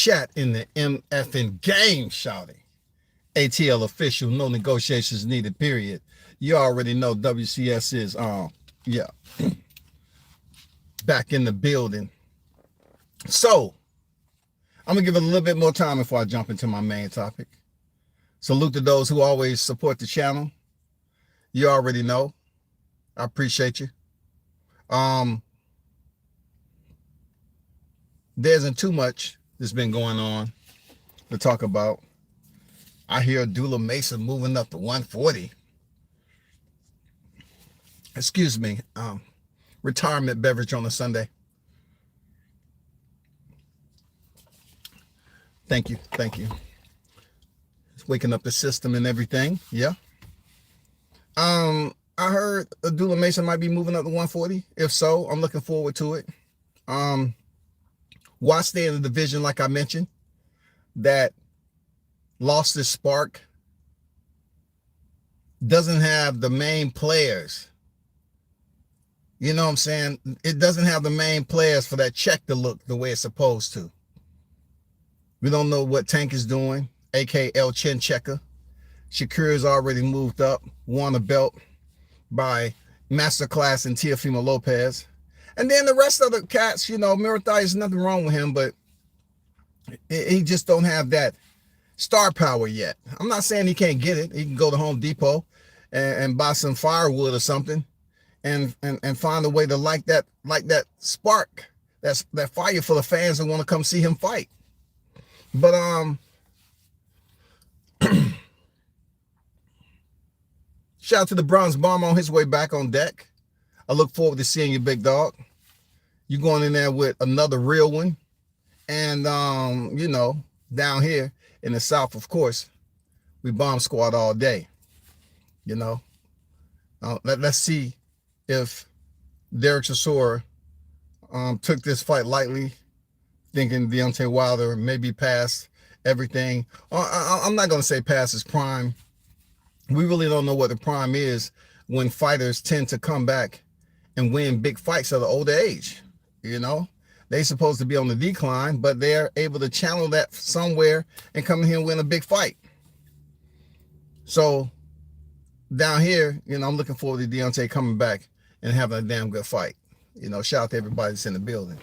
chat in the MFN game, shouty. ATL official, no negotiations needed, period. You already know WCS is, yeah, back in the building. So, I'm going to give it a little bit more time before I jump into my main topic. Salute to those who always support the channel. You already know. I appreciate you. There isn't too much that's been going on to talk about. I hear Dula Mesa moving up to 140. Excuse me. Retirement beverage on a Sunday. Thank you. Thank you. It's waking up the system and everything. Yeah. I heard Dula Mesa might be moving up to 140. If so, I'm looking forward to it. Why stay in the division, like I mentioned, that lost its spark, doesn't have the main players. You know what I'm saying? It doesn't have the main players for that check to look the way it's supposed to. We don't know what Tank is doing, aka El Chin Checker. Shakur has already moved up, won a belt by Masterclass and Teofimo Lopez. And then the rest of the cats, you know, Mirathai, there's nothing wrong with him, but he just don't have that star power yet. I'm not saying he can't get it. He can go to Home Depot and buy some firewood or something and find a way to like that spark, that fire for the fans that want to come see him fight. But shout out to the Bronze Bomb on his way back on deck. I look forward to seeing you, big dog. You going in there with another real one. And, you know, down here in the South, of course, we bomb squad all day. You know, let's see if Derek Chisora took this fight lightly, thinking Deontay Wilder maybe past everything. I'm not going to say past his prime. We really don't know what the prime is when fighters tend to come back and win big fights at an older age. You know, they're supposed to be on the decline, but they're able to channel that somewhere and come in here and win a big fight. So down here, you know, I'm looking forward to Deontay coming back and having a damn good fight. You know, shout out to everybody that's in the building.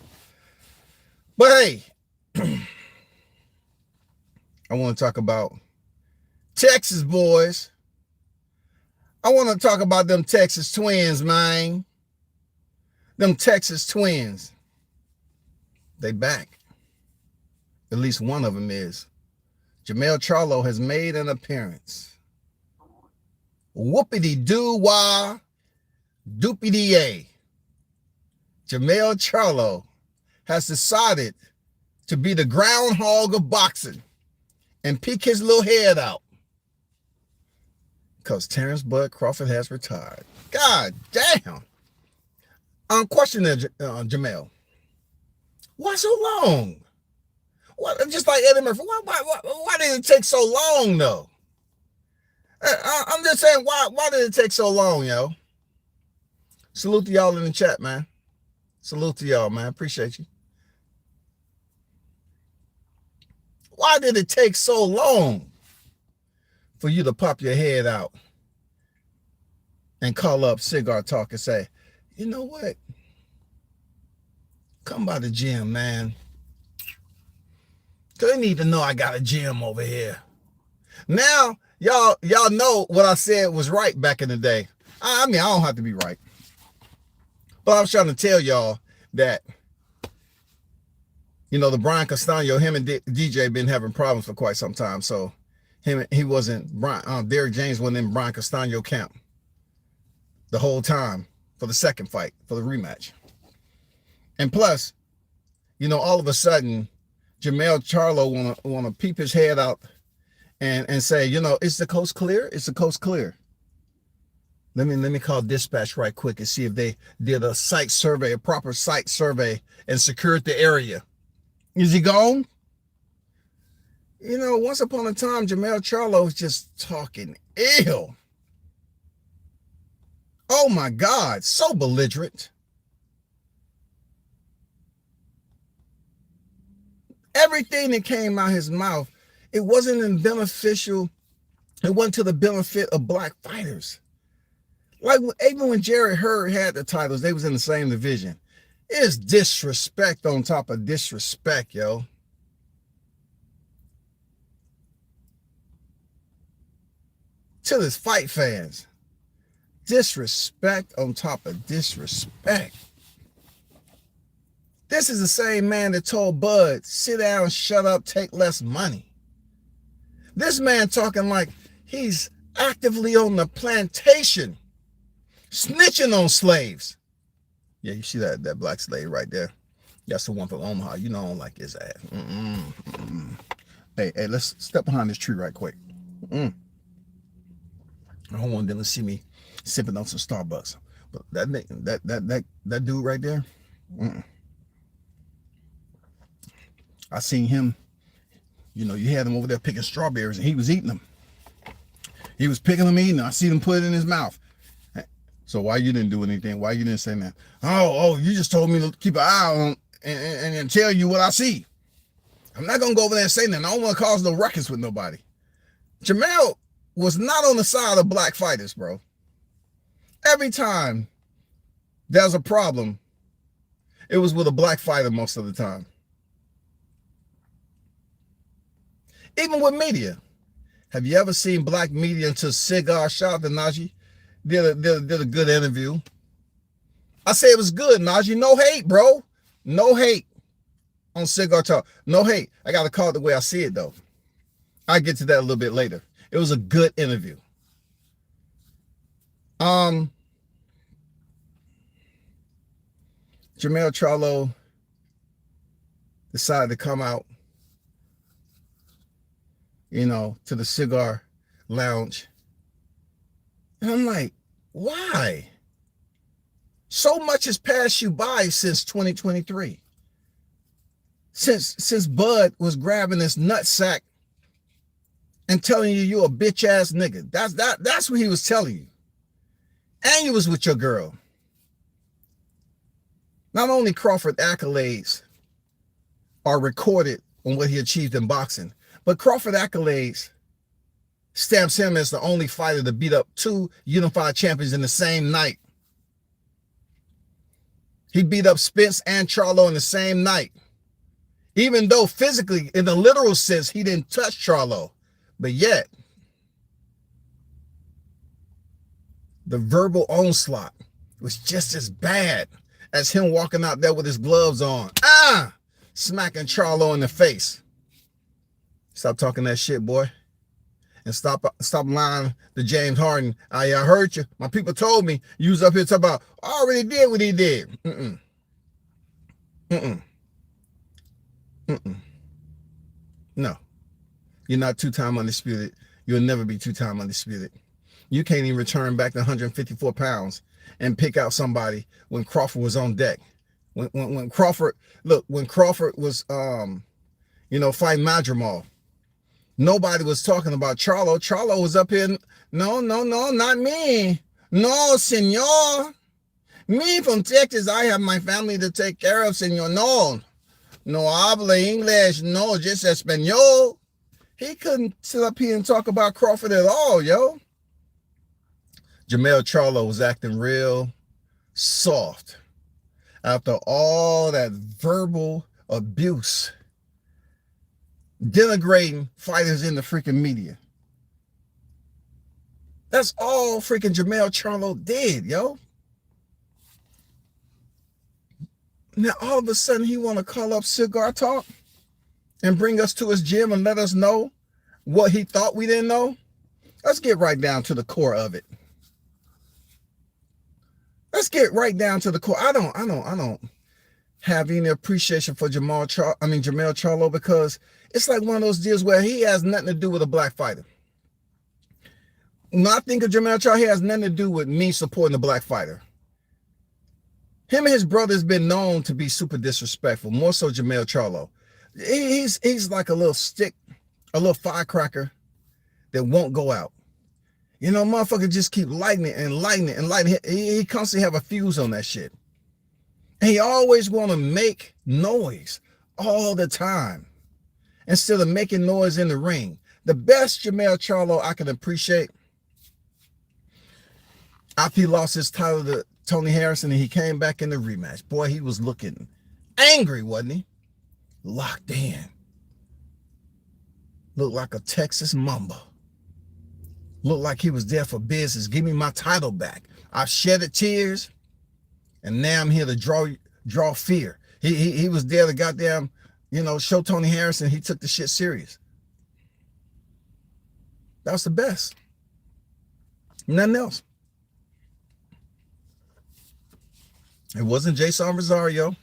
But hey, I want to talk about Texas boys. I want to talk about them Texas twins, man. Them Texas twins. They back. At least one of them is. Charlo has made an appearance. Whoopity-doo-wah, doopity-yay. Charlo has decided to be the groundhog of boxing and peek his little head out. Because Terrence Bud Crawford has retired. God damn. Question there, Jamel. Why so long? What, just like Eddie Murphy, why did it take so long, though? I'm just saying, why did it take so long, yo? Salute to y'all in the chat, man. Salute to y'all, man. Appreciate you. Why did it take so long for you to pop your head out and call up Cigar Talk and say, you know what? Come by the gym, man. Cause they need to know I got a gym over here. Now, y'all know what I said was right back in the day. I mean, I don't have to be right. But I was trying to tell y'all that, you know, the Brian Castano, him and DJ been having problems for quite some time. So he wasn't, Derek James wasn't in Brian Castano camp the whole time for the second fight, for the rematch. And plus, you know, all of a sudden, Charlo wanna peep his head out and say, you know, is the coast clear? Is the coast clear? Let me call dispatch right quick and see if they did a site survey, a proper site survey, and secured the area. Is he gone? You know, once upon a time, Charlo was just talking ill. Oh my God, so belligerent. Everything that came out his mouth, it wasn't beneficial. It wasn't to the benefit of black fighters. Like even when Jerry Hurd had the titles, they was in the same division. It's disrespect on top of disrespect, yo. To this fight fans. Disrespect on top of disrespect. This is the same man that told Bud, sit down, shut up, take less money. This man talking like he's actively on the plantation, snitching on slaves. Yeah, you see that black slave right there? That's the one from Omaha. You know I don't like his ass. Hey, let's step behind this tree right quick. I don't want them to see me sipping on some Starbucks. But that dude right there, I seen him, you know, you had him over there picking strawberries and he was eating them. He was picking them, eating them. I see him put it in his mouth. So why you didn't do anything? Why you didn't say that? Oh, you just told me to keep an eye on and tell you what I see. I'm not going to go over there and say nothing. I don't want to cause no ruckus with nobody. Jamel was not on the side of black fighters, bro. Every time there's a problem, it was with a black fighter most of the time. Even with media. Have you ever seen black media until Cigar, shout out to Najee, did a good interview? I say it was good, Najee. No hate, bro. No hate on Cigar Talk. No hate. I got to call it the way I see it, though. I'll get to that a little bit later. It was a good interview. Jermell Charlo decided to come out, you know, to the cigar lounge. And I'm like, why? So much has passed you by since 2023. Since Bud was grabbing this nutsack and telling you you're a bitch ass nigga. That's what he was telling you. And you was with your girl. Not only Crawford accolades are recorded on what he achieved in boxing, but Crawford accolades stamps him as the only fighter to beat up two unified champions in the same night. He beat up Spence and Charlo in the same night. Even though physically, in the literal sense, he didn't touch Charlo. But yet, the verbal onslaught was just as bad as him walking out there with his gloves on. Smacking Charlo in the face. Stop talking that shit, boy. And stop lying to James Harden. I heard you. My people told me you was up here talking about, I already did what he did. No. You're not two-time undisputed. You'll never be two-time undisputed. You can't even return back to 154 pounds and pick out somebody when Crawford was on deck. When Crawford was, fighting Madrimal, nobody was talking about Charlo. Charlo was up here. No, not me. No, senor. Me from Texas, I have my family to take care of, senor. No habla English. No, just Espanol. He couldn't sit up here and talk about Crawford at all, yo. Jermell Charlo was acting real soft after all that verbal abuse, denigrating fighters in the freaking media. That's all freaking Jermell Charlo did, yo. Now all of a sudden he want to call up Cigar Talk and bring us to his gym and let us know what he thought we didn't know. Let's get right down to the core of it. Let's get right down to the core. I don't have any appreciation for Jermell Charlo, because it's like one of those deals where he has nothing to do with a black fighter. When I think of Jermell Charlo, he has nothing to do with me supporting the black fighter. Him and his brother's been known to be super disrespectful, more so Jermell Charlo. He's like a little stick, a little firecracker that won't go out. You know, motherfucker just keep lighting it and lighting it and lighting it. He constantly have a fuse on that shit. And he always want to make noise all the time. instead of making noise in the ring. The best Jermell Charlo I can appreciate, after he lost his title to Tony Harrison and he came back in the rematch, boy, he was looking angry, wasn't he? Locked in. Looked like a Texas Mamba. Looked like he was there for business. Give me my title back. I've shedded tears, and now I'm here to draw fear. He was there to goddamn, show Tony Harrison he took the shit serious. That was the best. Nothing else. It wasn't Jason Rosario.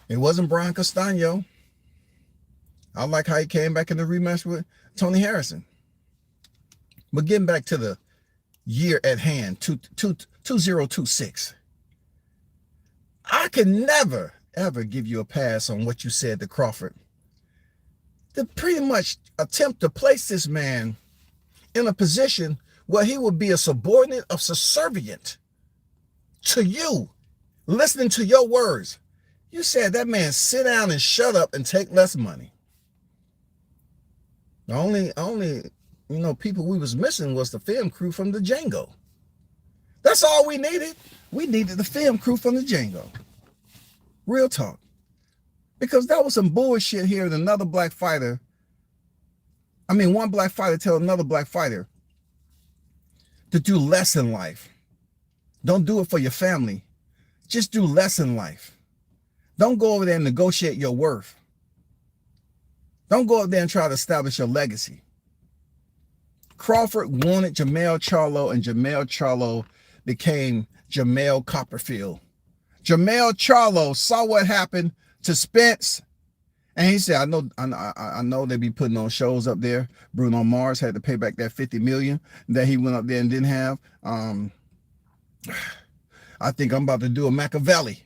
It wasn't Brian Castano. I like how he came back in the rematch with Tony Harrison. But getting back to the year at hand, 2026. I can never, ever give you a pass on what you said to Crawford. To pretty much attempt to place this man in a position where he would be a subordinate of subservient to you, listening to your words. You said that man sit down and shut up and take less money. The only people we was missing was the film crew from the Django. That's all we needed. We needed the film crew from the Django. Real talk. Because that was some bullshit here that another black fighter, one black fighter tell another black fighter to do less in life. Don't do it for your family. Just do less in life. Don't go over there and negotiate your worth. Don't go over there and try to establish your legacy. Crawford wanted Jermell Charlo, and Jermell Charlo became Jermell Copperfield. Jermell Charlo saw what happened to Spence, and he said, I know they be putting on shows up there. Bruno Mars had to pay back that $50 million that he went up there and didn't have. I think I'm about to do a Machiavelli.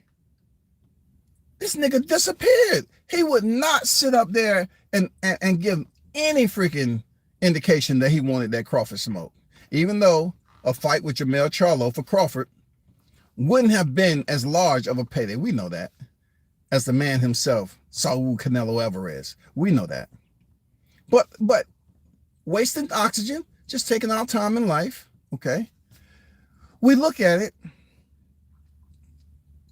This nigga disappeared. He would not sit up there and give any freaking indication that he wanted that Crawford smoke. Even though a fight with Jermell Charlo for Crawford wouldn't have been as large of a payday. We know that. As the man himself, Saul Canelo Alvarez. We know that. But wasting oxygen, just taking our time in life, okay? We look at it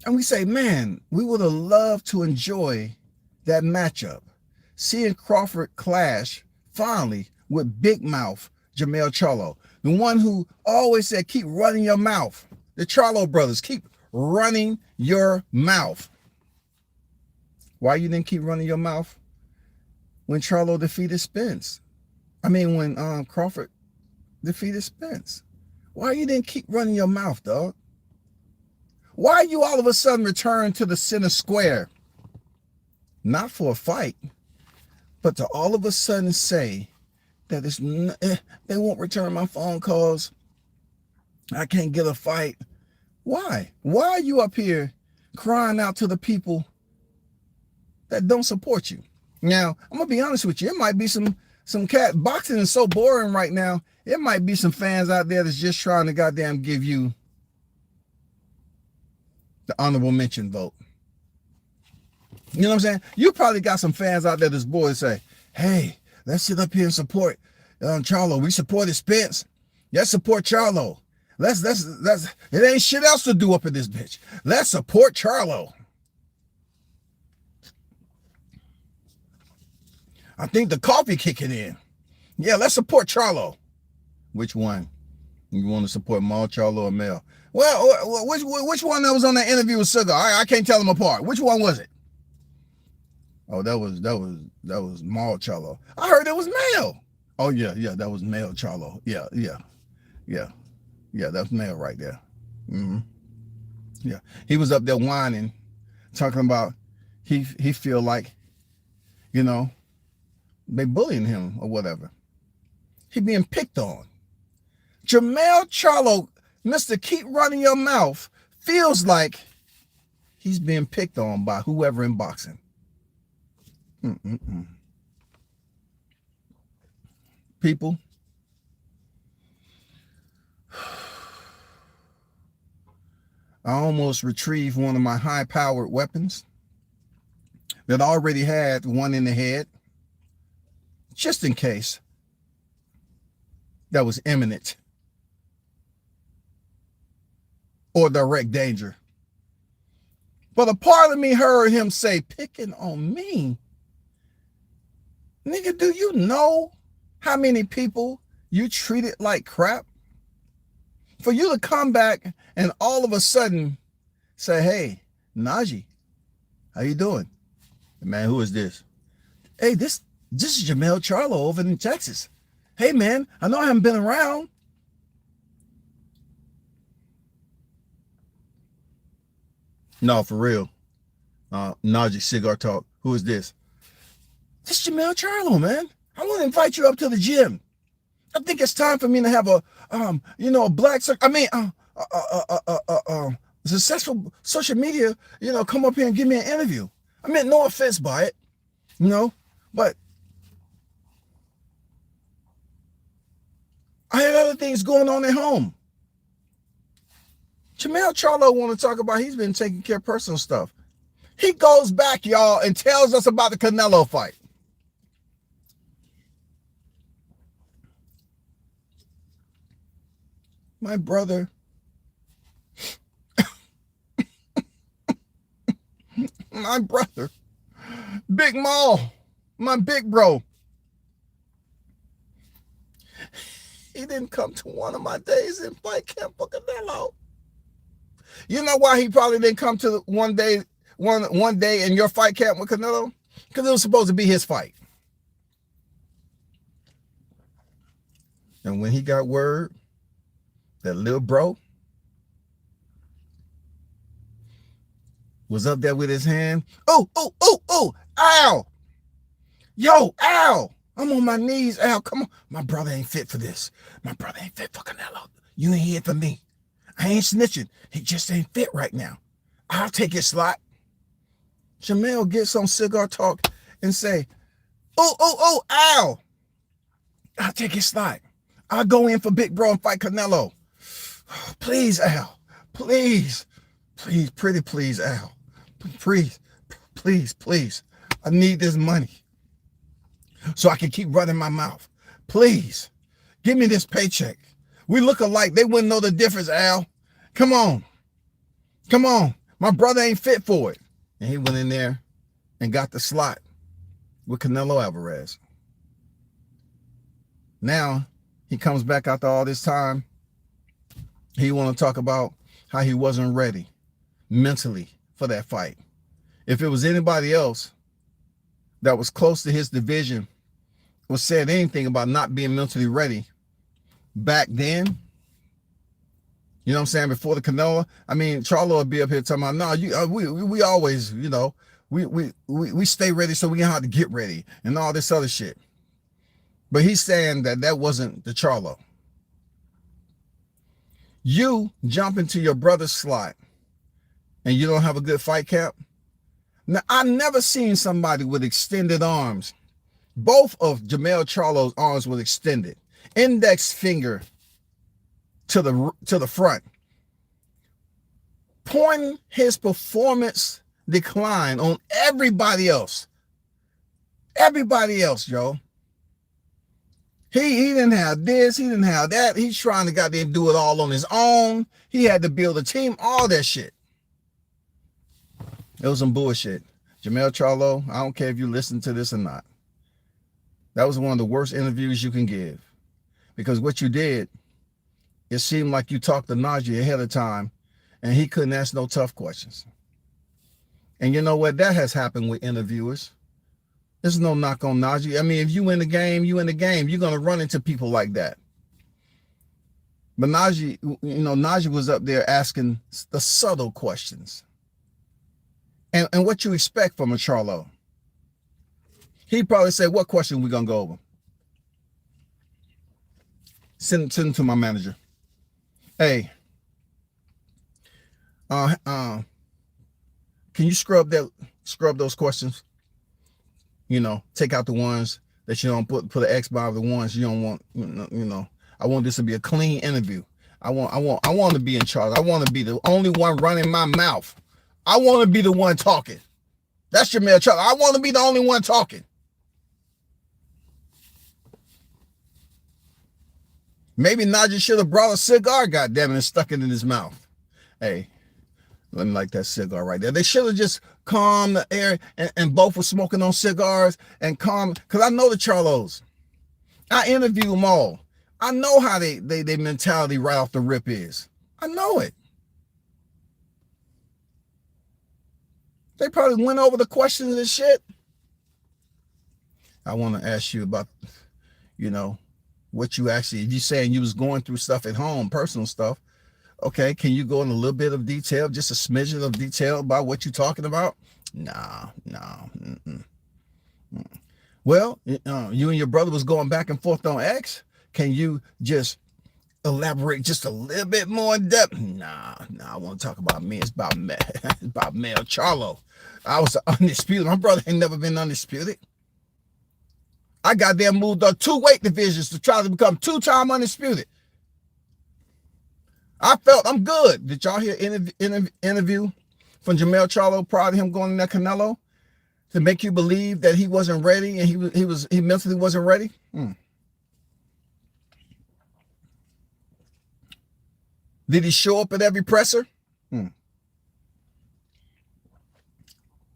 and we say, man, we would have loved to enjoy that matchup. Seeing Crawford clash finally with Big Mouth Jermell Charlo, the one who always said, keep running your mouth. The Charlo brothers, keep running your mouth. Why you didn't keep running your mouth when Charlo defeated Spence? When Crawford defeated Spence. Why you didn't keep running your mouth, dog? Why you all of a sudden return to the center square? Not for a fight, but to all of a sudden say that they won't return my phone calls. I can't get a fight. Why? Why are you up here crying out to the people that don't support you? Now, I'm going to be honest with you. It might be some cat. Boxing is so boring right now. It might be some fans out there that's just trying to goddamn give you the honorable mention vote. You know what I'm saying? You probably got some fans out there that's boys say, hey, let's sit up here and support Charlo. We supported Spence. Let's support Charlo. Let's it ain't shit else to do up in this bitch. Let's support Charlo. I think the coffee kicking in. Yeah, let's support Charlo. Which one? You want to support Mell, Charlo, or Mell? Well, which one that was on that interview with Sugar? I can't tell them apart. Which one was it? Oh, that was Mell Charlo. I heard it was Mell. Oh yeah, that was Mell Charlo. Yeah, that's Mell right there. Mm-hmm. Yeah, he was up there whining, talking about he feel like, they bullying him or whatever. He being picked on. Jermell Charlo, Mr. Keep Running Your Mouth, feels like he's being picked on by whoever in boxing. People, I almost retrieved one of my high-powered weapons, that already had one in the head, just in case that was imminent or direct danger. But a part of me heard him say, picking on me? Nigga, do you know how many people you treated like crap? For you to come back and all of a sudden say, hey, Najee, how you doing? Man, who is this? Hey, this is Mell Charlo over in Texas. Hey, man, I know I haven't been around. No, for real. Najee, cigar talk. Who is this? This is Mell Charlo, man. I want to invite you up to the gym. I think it's time for me to have a black, successful social media, come up here and give me an interview. I mean, no offense by it, but I had other things going on at home. Mell Charlo want to talk about he's been taking care of personal stuff. He goes back, y'all, and tells us about the Canelo fight. My brother, Big Mell, my big bro, he didn't come to one of my days in fight camp for Canelo. You know why he probably didn't come to one day in your fight camp with Canelo? Because it was supposed to be his fight. And when he got word that little bro was up there with his hand, ow! Yo, ow! I'm on my knees, ow, come on. My brother ain't fit for this. My brother ain't fit for Canelo. You ain't here for me. I ain't snitching. He just ain't fit right now. I'll take his slot. Mell gets on Cigar Talk and say, ow! I'll take his slot. I'll go in for Big Bro and fight Canelo. Please, Al. Please, pretty please, Al. Please. I need this money so I can keep running my mouth. Please, give me this paycheck. We look alike. They wouldn't know the difference, Al. Come on. My brother ain't fit for it. And he went in there and got the slot with Canelo Alvarez. Now, he comes back after all this time. He want to talk about how he wasn't ready mentally for that fight. If it was anybody else that was close to his division or said anything about not being mentally ready back then, you know what I'm saying, before the Canelo, I mean, Charlo would be up here talking about, no, we always, we stay ready so we know how to get ready and all this other shit. But he's saying that wasn't the Charlo. You jump into your brother's slot and you don't have a good fight camp. Now, I've never seen somebody with extended arms. Both of Mell Charlo's arms were extended. Index finger to the front. Pointing his performance decline on everybody else. Everybody else, Joe. He didn't have this, he didn't have that. He's trying to goddamn do it all on his own. He had to build a team, all that shit. It was some bullshit. Mell Charlo, I don't care if you listen to this or not. That was one of the worst interviews you can give. Because what you did, it seemed like you talked to Najee ahead of time and he couldn't ask no tough questions. And you know what? That has happened with interviewers. There's no knock on Najee. I mean, if you in the game, you in the game. You're going to run into people like that. But Najee was up there asking the subtle questions. And what you expect from a Charlo. He probably said, what question we going to go over? Send it to my manager. Hey, can you scrub those questions? Take out the ones that you don't put an X by the ones you don't want. I want this to be a clean interview. I want to be in charge. I want to be the only one running my mouth. I want to be the one talking. That's Jermell Charlo. I want to be the only one talking. Maybe Najee should have brought a cigar, goddammit, and stuck it in his mouth. Hey, let me light that cigar right there. They should have just calmed the air and both were smoking on cigars and calm. Because I know the Charlos. I interview them all. I know how they mentality right off the rip is. I know it. They probably went over the questions and shit. I want to ask you about, what you actually, if you're saying you was going through stuff at home, personal stuff, okay, can you go in a little bit of detail, just a smidgen of detail about what you're talking about? No. Well, you and your brother was going back and forth on X. Can you just elaborate just a little bit more in depth? Nah, I want to talk about me. It's about Mell. It's about Mell Charlo. I was undisputed. My brother ain't never been undisputed. I goddamn moved up 2 weight divisions to try to become 2-time undisputed. I felt I'm good. Did y'all hear interview from Jermell Charlo prior to him going in that Canelo to make you believe that he wasn't ready and he mentally wasn't ready? Did he show up at every presser?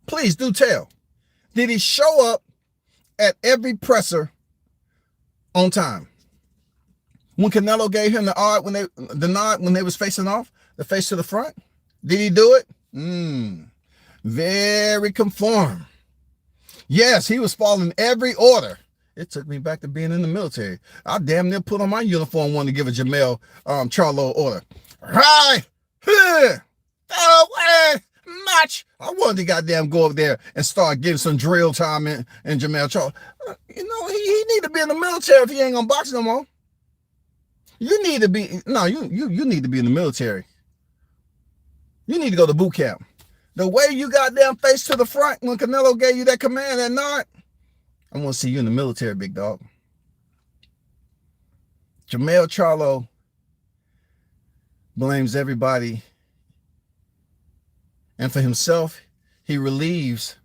Please do tell. Did he show up at every presser on time? When Canelo gave him the nod when they was facing off, the face to the front, did he do it? Very conform. Yes, he was following every order. It took me back to being in the military. I damn near put on my uniform wanting to give a Jermell Charlo order. Right here, match. I wanted to goddamn go over there and start getting some drill time in Jermell Charlo. He need to be in the military if he ain't gonna box no more. You need to be, you need to be in the military. You need to go to boot camp. The way you goddamn face to the front when Canelo gave you that command, that nod, I want to see you in the military, big dog. Jermell Charlo blames everybody. And for himself, he relieves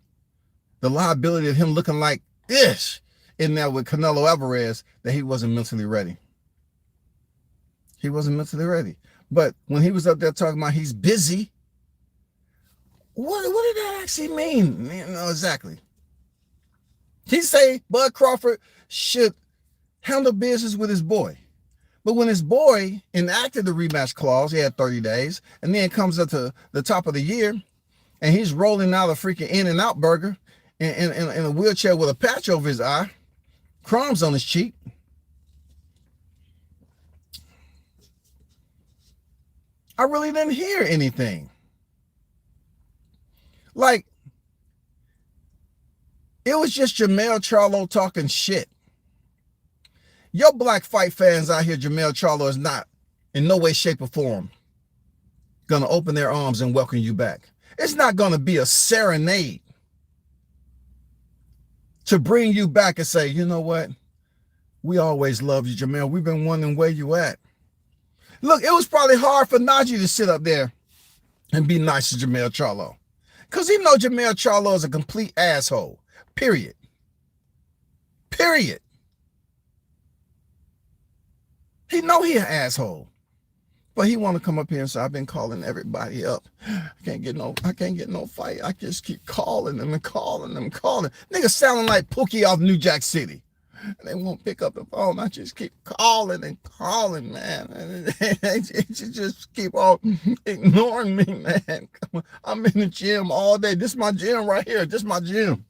the liability of him looking like this in there with Canelo Alvarez, that he wasn't mentally ready. He wasn't mentally ready. But when he was up there talking about he's busy, what did that actually mean? Exactly. He say Bud Crawford should handle business with his boy. But when his boy enacted the rematch clause, he had 30 days, and then comes up to the top of the year, and he's rolling out a freaking In-N-Out burger in a wheelchair with a patch over his eye, crumbs on his cheek. I really didn't hear anything. Like, it was just Jermell Charlo talking shit. Your black fight fans out here, Jermell Charlo is not in no way, shape, or form going to open their arms and welcome you back. It's not going to be a serenade to bring you back and say, you know what? We always loved you, Jermell. We've been wondering where you at. Look, it was probably hard for Najee to sit up there and be nice to Jermell Charlo. Because he know Jermell Charlo is a complete asshole. Period. He know he an asshole. But he want to come up here and say, I've been calling everybody up. I can't get no fight. I just keep calling them and calling them, calling. Niggas sounding like Pookie off New Jack City. They won't pick up the phone. I just keep calling and calling, man. They just keep on ignoring me, man. I'm in the gym all day. This is my gym right here. This is my gym.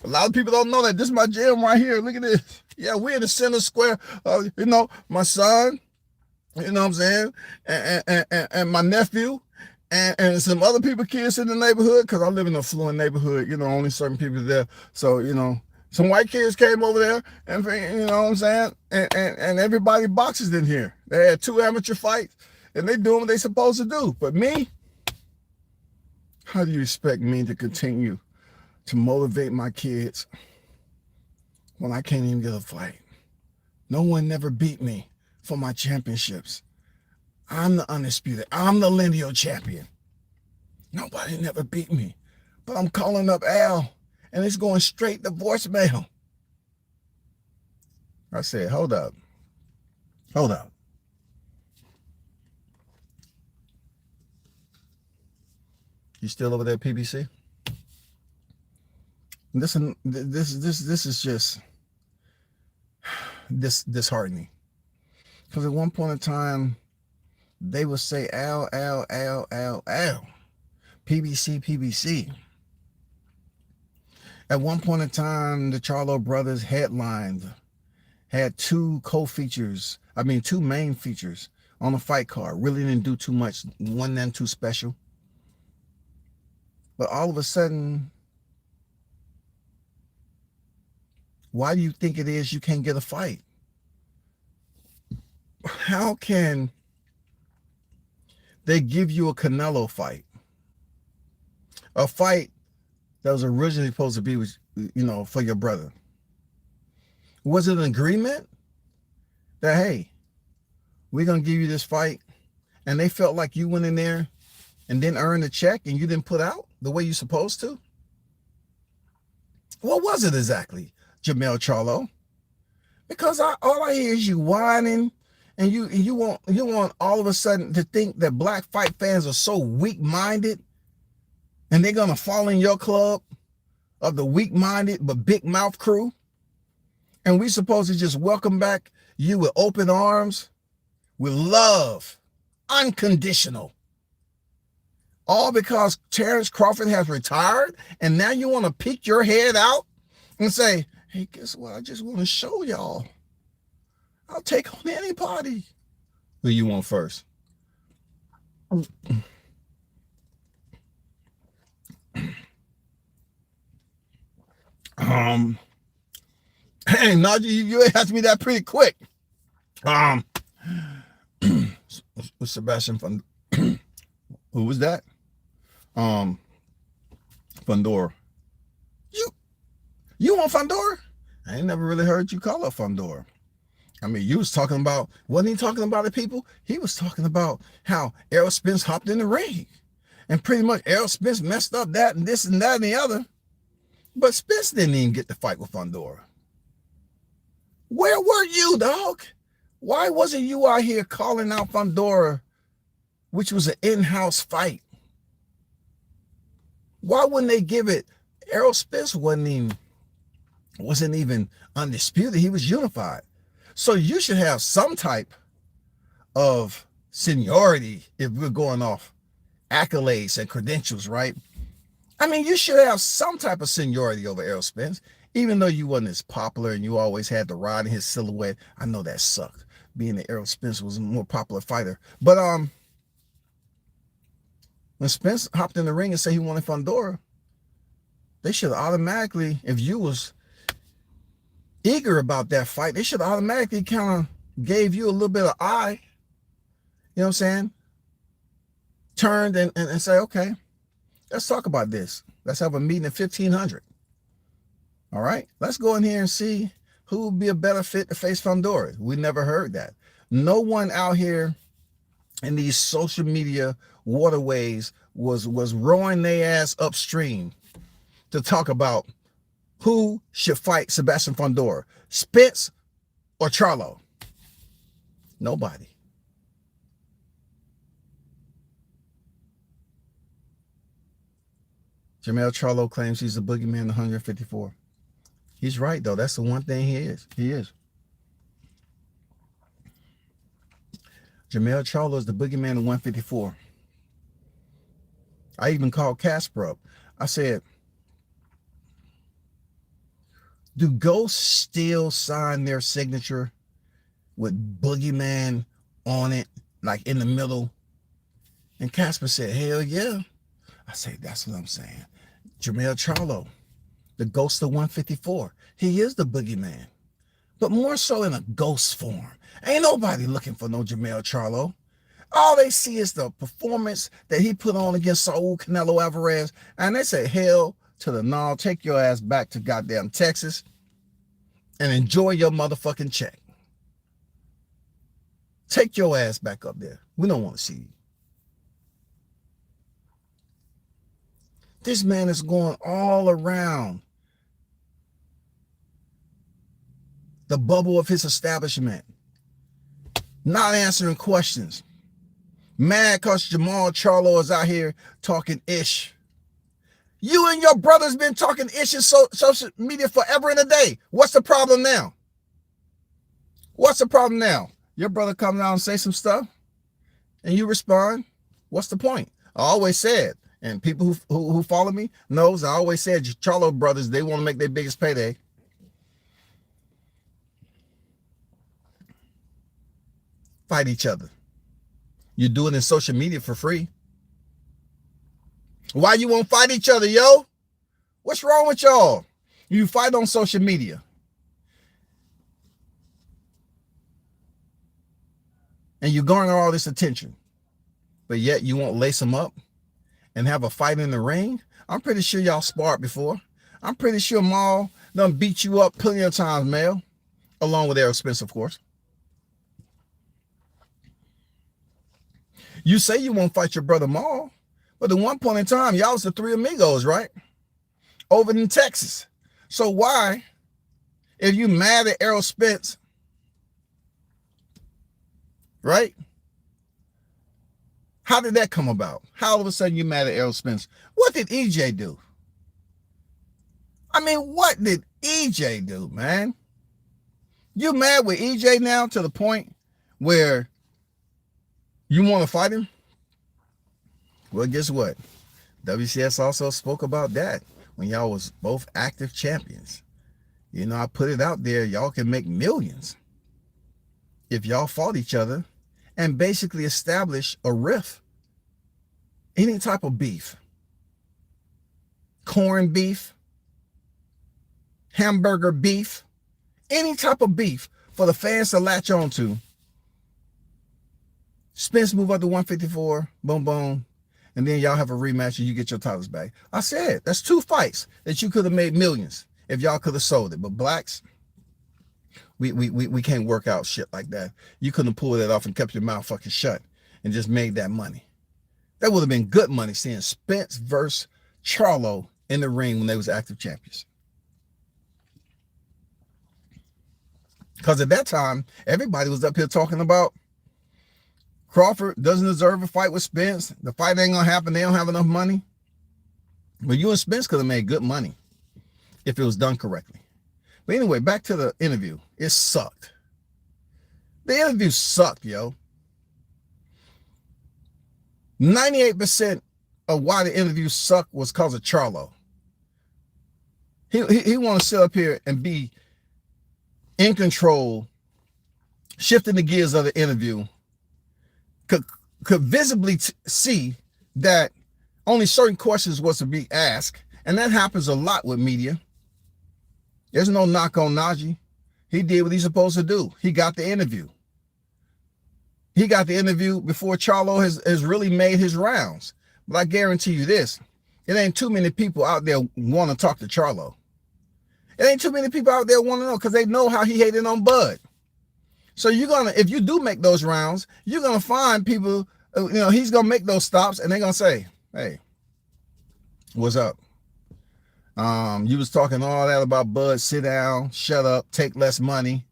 A lot of people don't know that. This is my gym right here. Look at this. Yeah, we're in the center square. My son, you know what I'm saying? And my nephew and some other people, kids in the neighborhood, because I live in a affluent neighborhood, only certain people there. So, some white kids came over there and, you know what I'm saying? And everybody boxes in here. They had 2 amateur fights and they doing what they supposed to do. But me, how do you expect me to continue to motivate my kids when I can't even get a fight? No one never beat me for my championships. I'm the undisputed. I'm the lineal champion. Nobody never beat me. but I'm calling up Al and it's going straight to voicemail. I said, hold up. Hold up. You still over there, PBC? This is just disheartening. Because at one point in time, they would say Al, PBC. At one point in time, the Charlo brothers headlined, had two main features on the fight card. Really didn't do too much, wasn't them too special. But all of a sudden, why do you think it is you can't get a fight? How can they give you a Canelo fight? A fight that was originally supposed to be with, for your brother. Was it an agreement that, hey, we're going to give you this fight, and they felt like you went in there and didn't earn the check and you didn't put out the way you're supposed to? What was it exactly, Jamel Charlo? Because all I hear is you whining, and you want all of a sudden to think that black fight fans are so weak-minded and they're going to fall in your club of the weak-minded but big mouth crew. And we supposed to just welcome back you with open arms, with love, unconditional. All because Terrence Crawford has retired, and now you want to peek your head out and say, hey, guess what? I just want to show y'all. I'll take on anybody. Who you want first? Hey, Najee, you asked me that pretty quick. With Sebastian who was that? Fundora. You want Fundora? I ain't never really heard you call her Fundora. I mean, you was talking about, wasn't he talking about the people? He was talking about how Errol Spence hopped in the ring. And pretty much Errol Spence messed up that and this and that and the other. But Spence didn't even get to fight with Fundora. Where were you, dog? Why wasn't you out here calling out Fundora, which was an in-house fight? Why wouldn't they give it? Errol Spence wasn't even undisputed. He was unified. So you should have some type of seniority if we're going off accolades and credentials, right? I mean, you should have some type of seniority over Errol Spence, even though you wasn't as popular and you always had the rod in his silhouette. I know that sucked, being that Errol Spence was a more popular fighter. But when Spence hopped in the ring and said he wanted Fundora, they should automatically, if you was eager about that fight, they should automatically kind of gave you a little bit of eye. You know what I'm saying? Turned and say, okay, let's talk about this. Let's have a meeting at 1500. All right, let's go in here and see who would be a better fit to face Fundora. We never heard that. No one out here in these social media waterways was rowing their ass upstream to talk about who should fight Sebastian Fundora, Spence or Charlo. Nobody. Jamel Charlo claims he's the boogeyman 154. He's right, though. That's the one thing he is. He is. Jamel Charlo is the boogeyman of 154. I even called Casper up. I said, do ghosts still sign their signature with boogeyman on it, like in the middle? And Casper said, hell yeah. I said, that's what I'm saying. Jamel Charlo, the ghost of 154. He is the boogeyman, but more so in a ghost form. Ain't nobody looking for no Jamel Charlo. All they see is the performance that he put on against Saul Canelo Alvarez. And they say, hell to the no, take your ass back to goddamn Texas and enjoy your motherfucking check. Take your ass back up there. We don't want to see you. this man is going all around the bubble of his establishment, not answering questions. Mad because Jamal Charlo is out here talking ish. You and your brother's been talking ish in social media forever and a day. What's the problem now? What's the problem now? Your brother comes out and say some stuff and you respond. What's the point? I always said, and people who follow me knows, I always said Charlo brothers, they want to make their biggest payday. Fight each other. You do it in social media for free. Why you won't fight each other, yo? What's wrong with y'all? You fight on social media. And you garner all this attention. But yet you won't lace them up and have a fight in the ring? I'm pretty sure y'all sparred before. I'm pretty sure Mell done beat you up plenty of times, Mell. Along with Errol Spence, of course. You say you won't fight your brother Mell, but at one point in time, y'all was the three amigos, right? Over in Texas. So why, if you mad at Errol Spence, right? How did that come about? How all of a sudden you mad at Errol Spence? What did EJ do? I mean, what did EJ do, man? You mad with EJ now to the point where you want to fight him? Well, guess what? WCS also spoke about that when y'all was both active champions. You know, I put it out there. Y'all can make millions if y'all fought each other and basically establish a rift. Any type of beef. Corn beef. Hamburger beef. Any type of beef for the fans to latch on to. Spence move up to 154, boom, boom, and then y'all have a rematch and you get your titles back. I said, that's 2 fights that you could have made millions if y'all could have sold it. But blacks, we can't work out shit like that. You couldn't pull that off and kept your mouth fucking shut and just made that money. That would have been good money seeing Spence versus Charlo in the ring when they was active champions. Because at that time, everybody was up here talking about Crawford doesn't deserve a fight with Spence. The fight ain't gonna happen. They don't have enough money. But you and Spence could have made good money if it was done correctly. But anyway, back to the interview. It sucked. The interview sucked, yo. 98% of why the interview sucked was because of Charlo. He want to sit up here and be in control, shifting the gears of the interview. Could visibly see that only certain questions was to be asked. And that happens a lot with media. There's no knock on Najee. He did what he's supposed to do. He got the interview. He got the interview before Charlo has really made his rounds. But I guarantee you this, it ain't too many people out there want to talk to Charlo. It ain't too many people out there want to know because they know how he hated on Bud. So you're going to, if you do make those rounds, you're going to find people, you know, he's going to make those stops and they're going to say, hey, what's up? You was talking all that about Bud, sit down, shut up, take less money.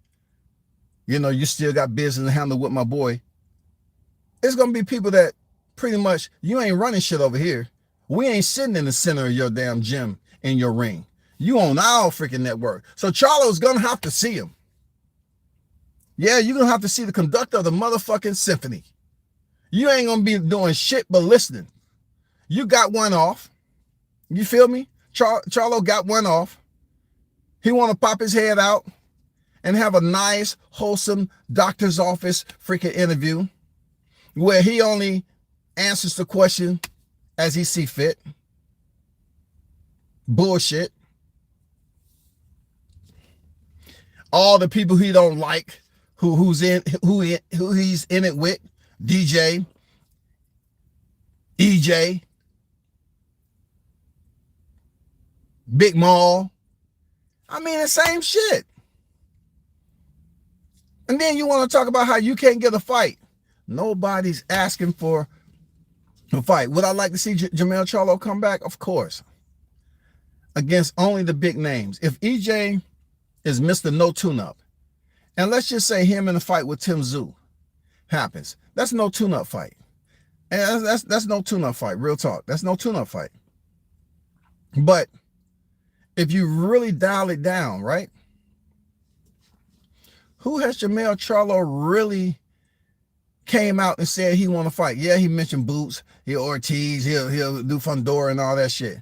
You know, you still got business to handle with my boy. It's going to be people that pretty much, you ain't running shit over here. We ain't sitting in the center of your damn gym in your ring. You on our freaking network. So Charlo's going to have to see him. Yeah, you're going to have to see the conductor of the motherfucking symphony. You ain't going to be doing shit but listening. You got one off. You feel me? Charlo got one off. He want to pop his head out and have a nice, wholesome doctor's office freaking interview where he only answers the question as he see fit. Bullshit. All the people he don't like, who he's in it with, DJ, EJ, Big Mell. I mean, the same shit. And then you want to talk about how you can't get a fight. Nobody's asking for a fight. Would I like to see Jermell Charlo come back? Of course. Against only the big names. If EJ is Mr. No Tune-Up, and let's just say him in a fight with Tim Tszyu happens, that's no tune-up fight. And that's no tune-up fight, real talk. That's no tune-up fight. But if you really dial it down, right? Who has Jermell Charlo really came out and said he want to fight? Yeah, he mentioned Boots, he'll Ortiz, he'll do Fundora and all that shit.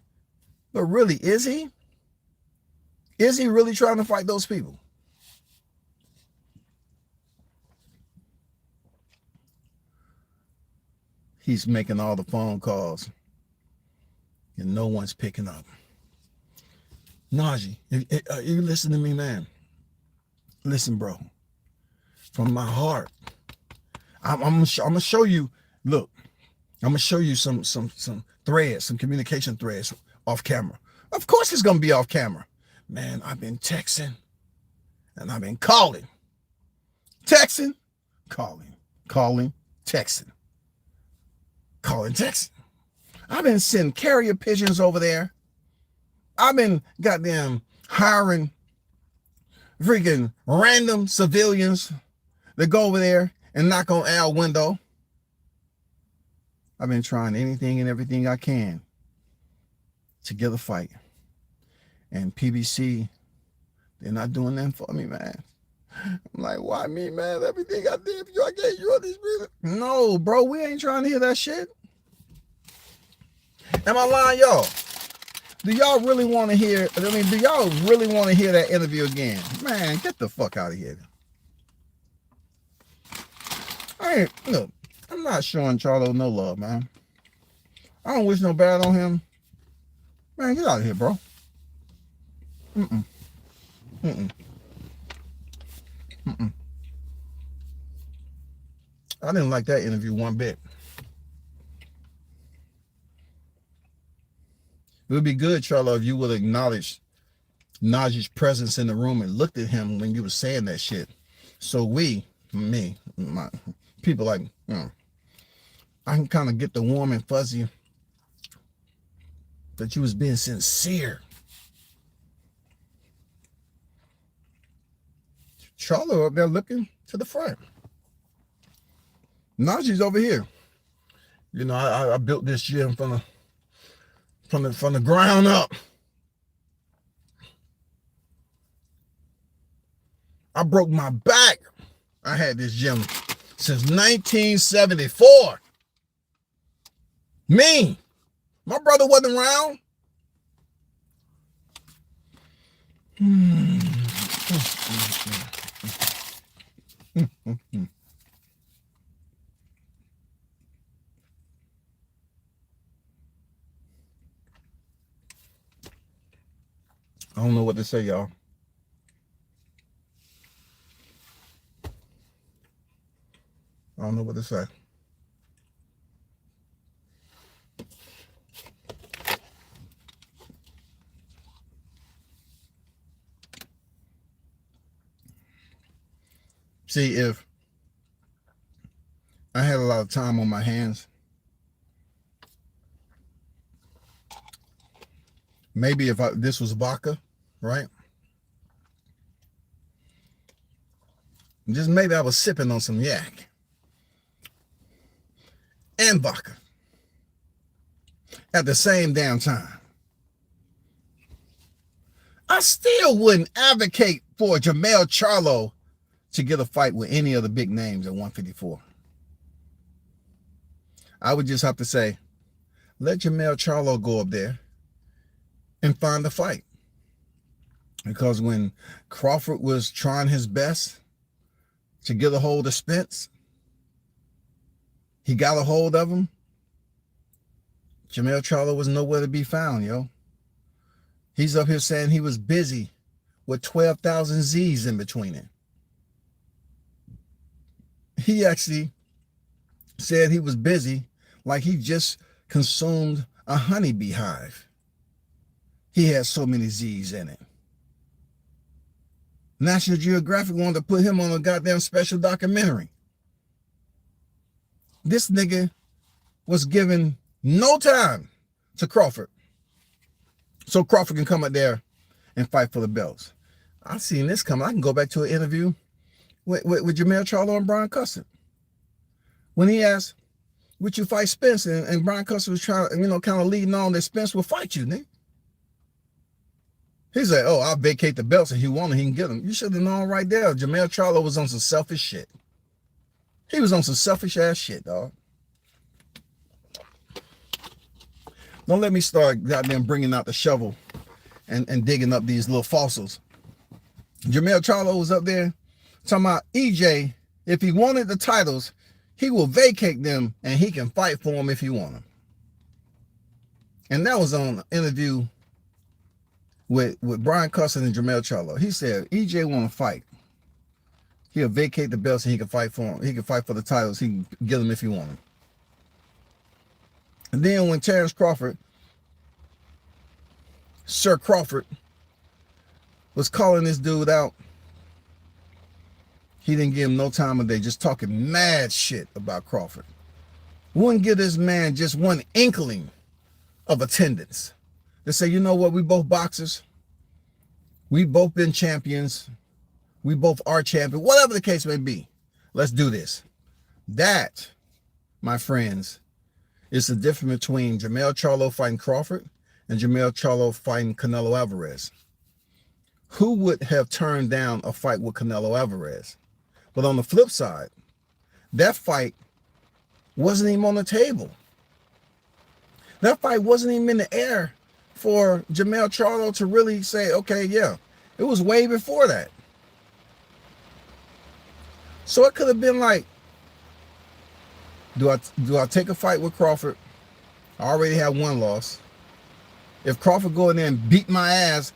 But really, is he? Is he really trying to fight those people? He's making all the phone calls and no one's picking up. Najee, you listen to me, man. Listen, bro. From my heart, I'm gonna show you. Look, I'm gonna show you some threads, some communication threads off camera. Of course, it's gonna be off camera, man. I've been texting, and I've been calling, texting, calling, texting, texting. I've been sending carrier pigeons over there. I've been goddamn hiring freaking random civilians that go over there and knock on our window. I've been trying anything and everything I can to get a fight. And PBC, they're not doing that for me, man. I'm like, why me, man? Everything I did for you, I gave you all this reason. No, bro, we ain't trying to hear that shit. Am I lying, y'all? Do y'all really want to hear, do y'all really want to hear that interview again? Man, get the fuck out of here. Look, I'm not showing Charlo no love, man. I don't wish no bad on him. Man, get out of here, bro. I didn't like that interview one bit. It would be good, Charlo, if you would acknowledge Najee's presence in the room and looked at him when you were saying that shit. So my people like, I can kind of get the warm and fuzzy that you was being sincere. Charlo up there looking to the front. Najee's over here. You know, I built this gym from the ground up. I broke my back. I had this gym since 1974. Me. My brother wasn't around. I don't know what to say, y'all. I don't know what to say. See, if I had a lot of time on my hands, maybe if this was vodka, right? Just maybe I was sipping on some yak and vodka at the same damn time. I still wouldn't advocate for Jermell Charlo to get a fight with any of the big names at 154. I would just have to say, let Jermell Charlo go up there and find a fight. Because when Crawford was trying his best to get a hold of Spence, he got a hold of him. Jermell Charlo was nowhere to be found, yo. He's up here saying he was busy with 12,000 Z's in between it. He actually said he was busy like he just consumed a honeybee hive. He had so many Z's in it. National Geographic wanted to put him on a goddamn special documentary. This nigga was giving no time to Crawford, so Crawford can come up there and fight for the belts. I seen this coming. I can go back to an interview with Jermell Charlo and Brian Custer. When he asked, would you fight Spence? And Brian Custer was trying, kind of leading on that Spence will fight you, nigga. He said, oh, I'll vacate the belts if he wanted, he can get them. You should have known right there. Jermell Charlo was on some selfish shit. He was on some selfish ass shit, dog. Don't let me start goddamn bringing out the shovel and digging up these little fossils. Jermell Charlo was up there talking about EJ, if he wanted the titles, he will vacate them and he can fight for them if he want them. And that was on an interview with Brian Custer and Jermell Charlo. He said, EJ want to fight. He'll vacate the belts and he can fight for them. He can fight for the titles. He can get them if he want them. And then when Terrence Crawford, Sir Crawford, was calling this dude out, he didn't give him no time of day, just talking mad shit about Crawford. Wouldn't give this man just one inkling of attendance. They say, you know what, we both boxers. We both been champions. We both are champions. Whatever the case may be, let's do this. That, my friends, is the difference between Jermell Charlo fighting Crawford and Jermell Charlo fighting Canelo Alvarez. Who would have turned down a fight with Canelo Alvarez? But on the flip side, that fight wasn't even on the table. That fight wasn't even in the air for Jermell Charlo to really say, okay, yeah. It was way before that. So it could have been like, do I take a fight with Crawford? I already have one loss. If Crawford go in there and beat my ass,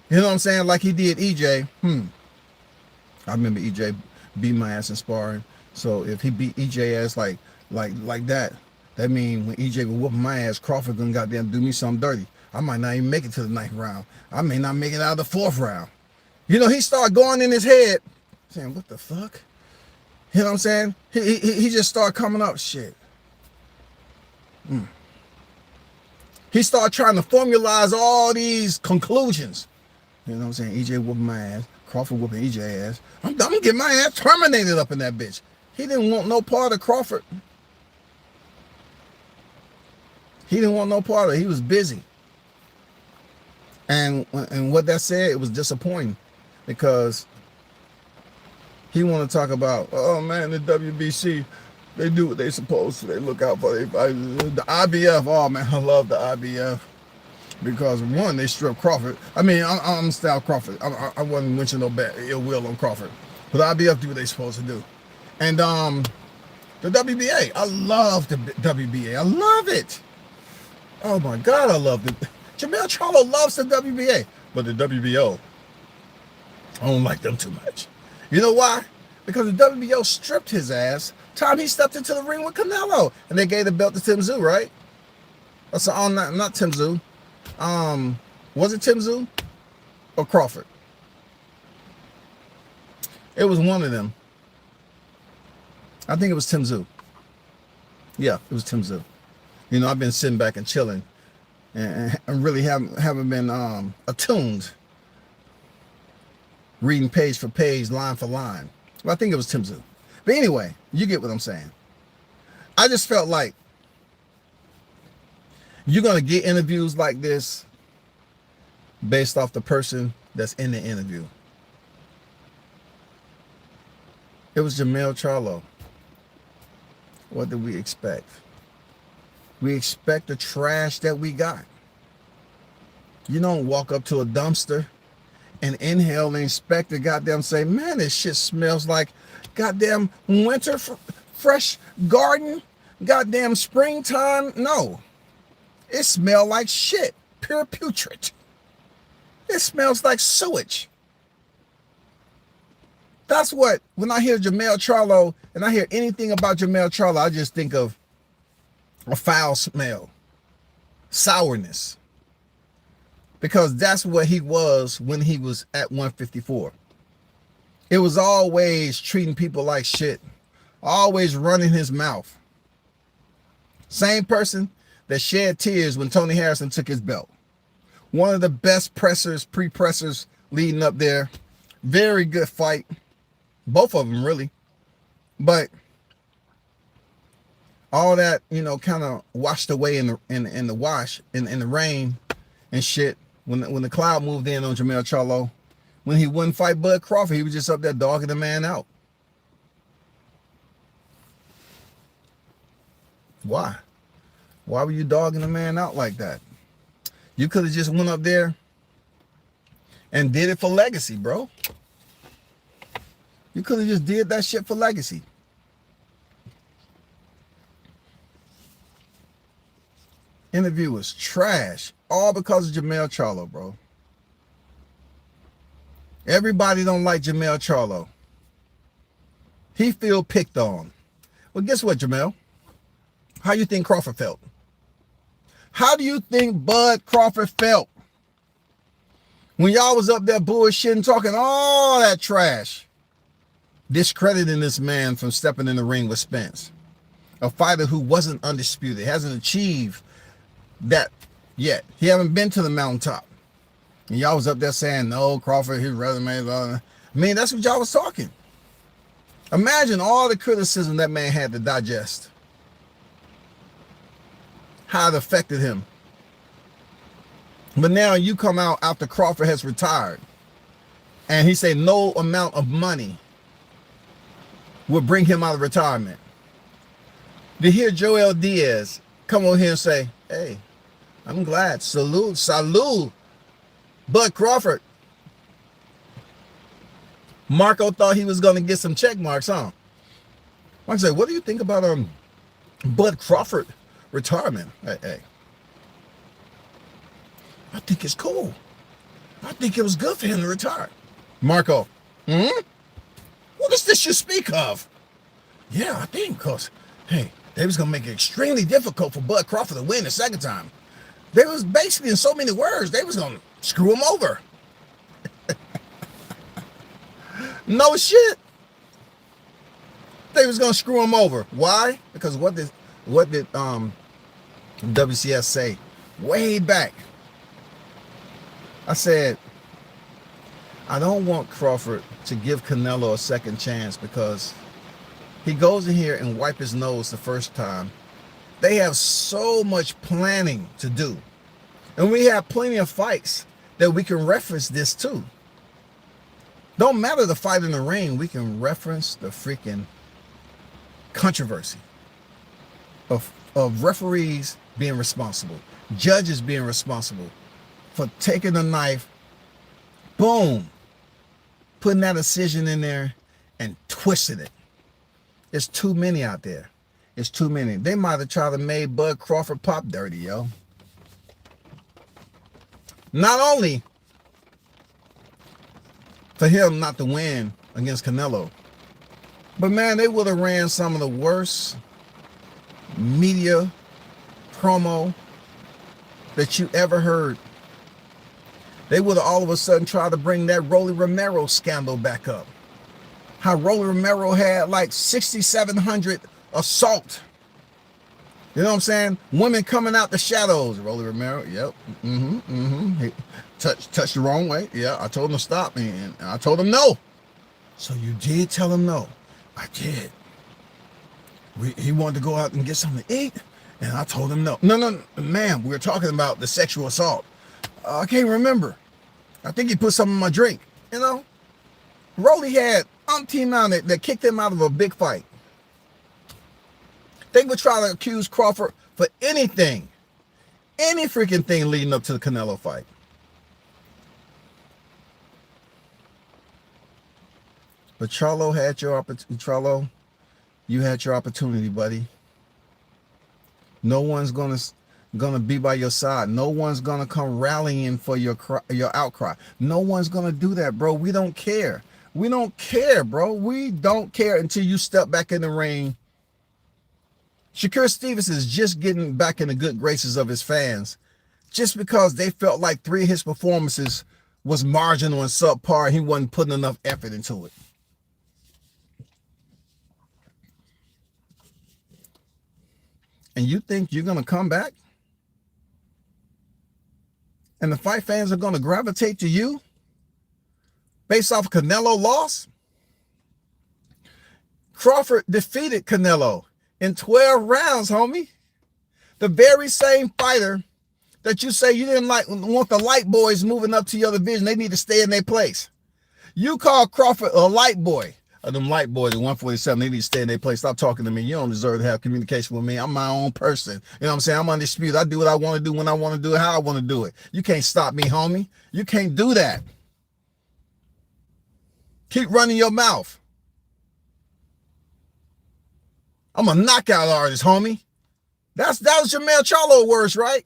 you know what I'm saying, like he did EJ, I remember EJ beat my ass in sparring. So if he beat EJ ass like that, that means when EJ was whooping my ass, Crawford gonna goddamn do me something dirty. I might not even make it to the 9th round. I may not make it out of the 4th round. You know, he started going in his head, saying, what the fuck? You know what I'm saying? He just started coming up, shit. He started trying to formalize all these conclusions. You know what I'm saying? EJ whooping my ass. Crawford whooping EJ ass. I'm gonna get my ass terminated up in that bitch. He didn't want no part of Crawford. He didn't want no part of it. He was busy. And what that said, it was disappointing because he want to talk about, oh man, the WBC, they do what they supposed to. They look out for the IBF. Oh man, I love the IBF because one, they stripped Crawford. I mean, I'm style Crawford. I wasn't mentioning no bad ill will on Crawford, but the IBF do what they supposed to do. And the WBA, I love the WBA. I love it. Oh my God, I love it. Jermell Charlo loves the WBA, but the WBO, I don't like them too much. You know why? Because the WBO stripped his ass time he stepped into the ring with Canelo, and they gave the belt to Tim Tszyu, right? That's not Tim Tszyu. Was it Tim Tszyu or Crawford? It was one of them. I think it was Tim Tszyu. Yeah, it was Tim Tszyu. You know, I've been sitting back and chilling, and really haven't been attuned, reading page for page, line for line. Well, I think it was Tim Tszyu. But anyway, you get what I'm saying. I just felt like you're gonna get interviews like this based off the person that's in the interview. It was Jermell Charlo. What did we expect? We expect the trash that we got. You don't walk up to a dumpster and inhale and inspect the goddamn say, man, this shit smells like goddamn winter fresh garden, goddamn springtime. No, it smells like shit, pure putrid. It smells like sewage. That's what, when I hear Jermell Charlo and I hear anything about Jermell Charlo, I just think of a foul smell, sourness, because that's what he was when he was at 154. It was always treating people like shit, always running his mouth, Same person that shed tears when Tony Harrison took his belt. One of the best pressers, pre-pressers leading up there. Very good fight. Both of them, really. But all that, kind of washed away in the wash, in the rain and shit. When the cloud moved in on Jermell Charlo, when he wouldn't fight Bud Crawford, he was just up there dogging the man out. Why? Why were you dogging the man out like that? You could have just went up there and did it for legacy, bro. You could have just did that shit for legacy. Interview was trash. All because of Jermell Charlo, bro. Everybody don't like Jermell Charlo. He feel picked on. Well, guess what, Jermell? How you think Crawford felt? How do you think Bud Crawford felt when y'all was up there bullshitting, talking all that trash, discrediting this man from stepping in the ring with Spence, a fighter who wasn't undisputed, hasn't achieved that yet. He haven't been to the mountaintop. And y'all was up there saying, no, Crawford, his resume, blah, blah. I mean, that's what y'all was talking. Imagine all the criticism that man had to digest. How it affected him. But now you come out after Crawford has retired and he said no amount of money will bring him out of retirement. To hear Joel Diaz come on here and say, hey, I'm glad. Salute. Bud Crawford. Marco thought he was going to get some check marks, huh? I say, what do you think about Bud Crawford retirement? Hey. I think it's cool. I think it was good for him to retire. Marco, what is this you speak of? Yeah, I think, because, hey, they was going to make it extremely difficult for Bud Crawford to win the second time. They was basically, in so many words, they was going to screw him over. No shit. They was going to screw him over. Why? Because what did WCS say way back? I said, I don't want Crawford to give Canelo a second chance because he goes in here and wipe his nose the first time. They have so much planning to do. And we have plenty of fights that we can reference this to. Don't matter the fight in the ring, we can reference the freaking controversy of referees being responsible, judges being responsible for taking a knife, boom, putting that incision in there and twisting it. It's too many out there. It's too many. They might have tried to make Bud Crawford pop dirty, yo. Not only for him not to win against Canelo, but man, they would have ran some of the worst media promo that you ever heard. They would have all of a sudden tried to bring that Rolly Romero scandal back up. How Rolly Romero had like 6,700 assault. You know what I'm saying? Women coming out the shadows. Rolly Romero, yep. He touched the wrong way. Yeah, I told him to stop and I told him no. So you did tell him no. I did. He wanted to go out and get something to eat, and I told him no. No, ma'am, we were talking about the sexual assault. I can't remember. I think he put something in my drink, you know? Rolly had umpteen amount that kicked him out of a big fight. They would try to accuse Crawford for anything. Any freaking thing leading up to the Canelo fight. But Charlo had your opportunity. Charlo, you had your opportunity, buddy. No one's gonna be by your side. No one's gonna come rallying for your outcry. No one's gonna do that, bro. We don't care. We don't care, bro. We don't care until you step back in the ring. Shakur Stevens is just getting back in the good graces of his fans just because they felt like 3 of his performances was marginal and subpar and he wasn't putting enough effort into it. And you think you're going to come back? And the fight fans are going to gravitate to you based off Canelo loss? Crawford defeated Canelo in 12 rounds, homie. The very same fighter that you say you didn't want the light boys moving up to your division. They need to stay in their place. You call Crawford a light boy. Them light boys at 147, they need to stay in their place. Stop talking to me. You don't deserve to have communication with me. I'm my own person. You know what I'm saying? I'm undisputed. I do what I want to do when I want to do it, how I want to do it. You can't stop me, homie. You can't do that. Keep running your mouth. I'm a knockout artist, homie. That was your Mell Charlo words, right?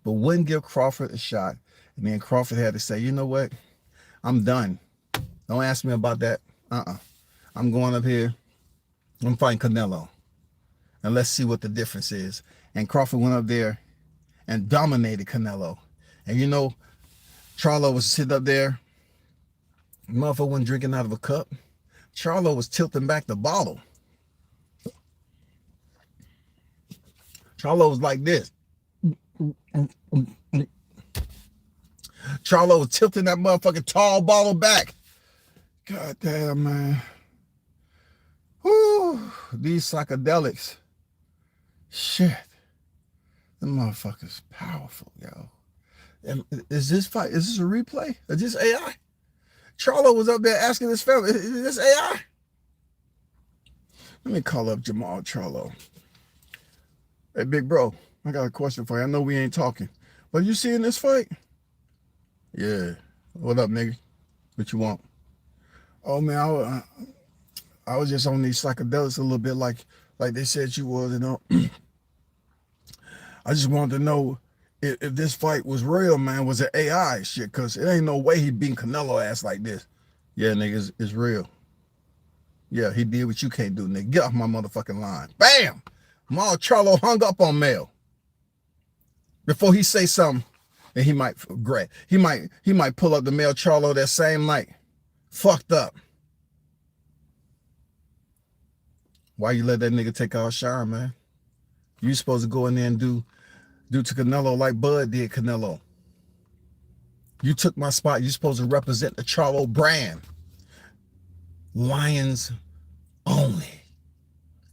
But wouldn't give Crawford a shot. And then Crawford had to say, you know what? I'm done. Don't ask me about that. I'm going up here. I'm fighting Canelo. And let's see what the difference is. And Crawford went up there and dominated Canelo. And you know, Charlo was sitting up there. The motherfucker wasn't drinking out of a cup. Charlo was tilting back the bottle. Charlo was like this. Charlo was tilting that motherfucking tall bottle back. God damn, man. Whew, these psychedelics. Shit. The motherfucker's powerful, yo. And is this a replay? Is this AI? Charlo was up there asking his family, is this AI? Let me call up Jamal Charlo. Hey, big bro, I got a question for you. I know we ain't talking, but you seeing this fight? Yeah. What up, nigga? What you want? Oh, man, I was just on these psychedelics a little bit like they said you was, you know. I just wanted to know if this fight was real, man. Was it AI shit? Because it ain't no way he beat Canelo ass like this. Yeah, nigga, it's real. Yeah, he did what you can't do, nigga. Get off my motherfucking line. Bam! Jamal Charlo hung up on Mell. Before he say something, and he might regret. He might pull up the Mell Charlo that same night. Fucked up. Why you let that nigga take our shine, man? You supposed to go in there and do to Canelo like Bud did Canelo. You took my spot. You supposed to represent the Charlo brand. Lions only.